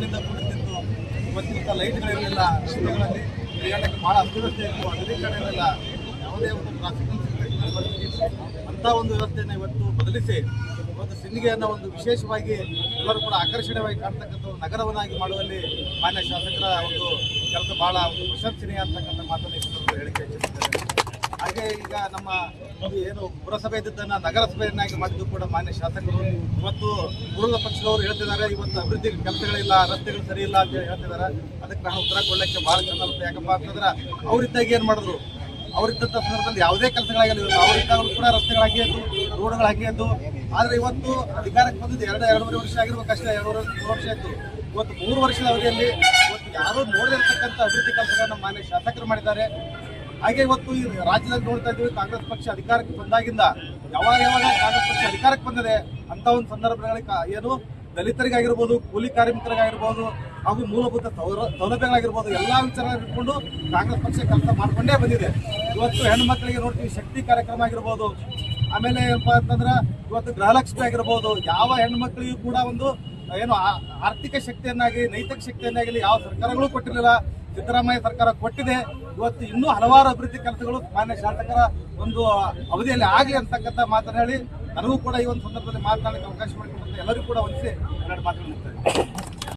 ದೀಪಗಳಿಂದ ಕೂಡುತ್ತಿತ್ತು. ಇವತ್ತಿನ ಲೈಟ್ಗಳಿರಲಿಲ್ಲ, ರಸ್ತೆಗಳಲ್ಲಿ ಪ್ರಯಾಣಕ್ಕೆ ಬಹಳ ಅಸ್ತವ್ಯಸ್ತ ಇತ್ತು. ಅಗಲೀಕರಣವಿಲ್ಲ, ಯಾವುದೇ ಒಂದು ಟ್ರಾಫಿಕ್ ಅಂತ ಒಂದು ವ್ಯವಸ್ಥೆಯನ್ನು ಇವತ್ತು ಬದಲಿಸಿ ಇವತ್ತು ಸಿಂದಗಿಯನ್ನು ಒಂದು ವಿಶೇಷವಾಗಿ ಎಲ್ಲರೂ ಕೂಡ ಆಕರ್ಷಣೀಯವಾಗಿ ಕಾಣ್ತಕ್ಕಂಥ ಒಂದು ನಗರವನ್ನಾಗಿ ಮಾಡುವಲ್ಲಿ ಮಾನ್ಯ ಶಾಸಕರ ಒಂದು ಕೆಲಸ ಬಹಳ ಒಂದು ಪ್ರಶಂಸನೀಯ ಅಂತಕ್ಕಂಥ ಮಾತನ್ನು ಈ ಸಂದರ್ಭದಲ್ಲಿ ಹೇಳಿಕೆ ಇಚ್ಛಿಸುತ್ತೇನೆ. ಹಾಗೆ ಈಗ ನಮ್ಮ ಏನು ಪುರಸಭೆ ಇದ್ದದ್ದನ್ನು ನಗರಸಭೆಯನ್ನಾಗಿ ಮಾಡಿದ್ದು ಕೂಡ ಮಾನ್ಯ ಶಾಸಕರು ಇವತ್ತು ವಿರೋಧ ಪಕ್ಷದವರು ಹೇಳ್ತಿದ್ದಾರೆ, ಇವತ್ತು ಅಭಿವೃದ್ಧಿ ಕೆಲಸಗಳಿಲ್ಲ, ರಸ್ತೆಗಳು ಸರಿ ಇಲ್ಲ ಅಂತ ಹೇಳ್ತಿದ್ದಾರೆ. ಅದಕ್ಕೆ ನಾನು ಉತ್ತರ ಕೊಡಲಿಕ್ಕೆ ಭಾಳ ಚೆನ್ನಾಗುತ್ತೆ. ಯಾಕಪ್ಪ ಅಂತಂದ್ರೆ ಅವರಿದ್ದಾಗ ಏನು ಮಾಡಿದ್ರು, ಅವರಿದ್ದಂಥ ಸಂದರ್ಭದಲ್ಲಿ ಯಾವುದೇ ಕೆಲಸಗಳಾಗಲಿಲ್ಲ. ಅವರಿದ್ದಾಗಲೂ ಕೂಡ ರಸ್ತೆಗಳಾಗಿದ್ದು, ರೋಡ್ಗಳಾಗಿದ್ದು. ಆದರೆ ಇವತ್ತು ಅಧಿಕಾರಕ್ಕೆ ಬಂದಿದ್ದು 2-2.5 ವರ್ಷ ಆಗಿರ್ಬೇಕಷ್ಟೇ, 2-3 ವರ್ಷ ಆಯಿತು. ಇವತ್ತು 3 ವರ್ಷದ ಅವಧಿಯಲ್ಲಿ ಇವತ್ತು ಯಾರೂ ನೋಡಿರ್ತಕ್ಕಂಥ ಅಭಿವೃದ್ಧಿ ಕೆಲಸಗಳನ್ನು ಮಾನ್ಯ ಶಾಸಕರು ಮಾಡಿದ್ದಾರೆ. ಹಾಗೆ ಇವತ್ತು ಈ ರಾಜ್ಯದಲ್ಲಿ ನೋಡ್ತಾ ಇದ್ದೀವಿ, ಕಾಂಗ್ರೆಸ್ ಪಕ್ಷ ಅಧಿಕಾರಕ್ಕೆ ಬಂದಾಗಿಂದ ಯಾವಾಗ ಕಾಂಗ್ರೆಸ್ ಪಕ್ಷ ಅಧಿಕಾರಕ್ಕೆ ಬಂದಿದೆ ಅಂತ ಒಂದು ಸಂದರ್ಭಗಳಿಗೆ ಏನು ದಲಿತರಿಗಾಗಿರ್ಬೋದು, ಕೂಲಿ ಕಾರ್ಮಿಕರಿಗಾಗಿರ್ಬೋದು, ಹಾಗೂ ಮೂಲಭೂತ ಸೌಲಭ್ಯಗಳಾಗಿರ್ಬೋದು, ಎಲ್ಲ ವಿಚಾರ ಇಟ್ಕೊಂಡು ಕಾಂಗ್ರೆಸ್ ಪಕ್ಷ ಕೆಲಸ ಮಾಡಿಕೊಂಡೇ ಬಂದಿದೆ. ಇವತ್ತು ಹೆಣ್ಣು ಮಕ್ಕಳಿಗೆ ನೋಡ್ತೀವಿ, ಶಕ್ತಿ ಕಾರ್ಯಕ್ರಮ ಆಗಿರ್ಬೋದು, ಆಮೇಲೆ ಏನಪ್ಪ ಅಂತಂದ್ರೆ ಇವತ್ತು ಗೃಹಲಕ್ಷ್ಮಿ ಆಗಿರ್ಬೋದು, ಯಾವ ಹೆಣ್ಣು ಮಕ್ಕಳಿಗೂ ಕೂಡ ಒಂದು ಏನು ಆರ್ಥಿಕ ಶಕ್ತಿಯನ್ನಾಗಿ ನೈತಿಕ ಶಕ್ತಿಯನ್ನಾಗಲಿ ಯಾವ ಸರ್ಕಾರಗಳು ಕೊಟ್ಟಿರಲಿಲ್ಲ. ಸಿದ್ದರಾಮಯ್ಯ ಸರ್ಕಾರ ಕೊಟ್ಟಿದೆ. ಇವತ್ತು ಇನ್ನೂ ಹಲವಾರು ಅಭಿವೃದ್ಧಿ ಕೆಲಸಗಳು ಮಾನ್ಯ ಶಾಸಕರ ಒಂದು ಅವಧಿಯಲ್ಲಿ ಆಗಲಿ ಅಂತಕ್ಕಂಥ ಮಾತನ್ನು ಹೇಳಿ ನನಗೂ ಕೂಡ ಈ ಒಂದು ಸಂದರ್ಭದಲ್ಲಿ ಮಾತನಾಡಲಿಕ್ಕೆ ಅವಕಾಶ ಮಾಡಿಕೊಡುತ್ತೆ. ಎಲ್ಲರಿಗೂ ಕೂಡ ವಂದಿಸಿ ಎರಡು ಮಾತುಗಳು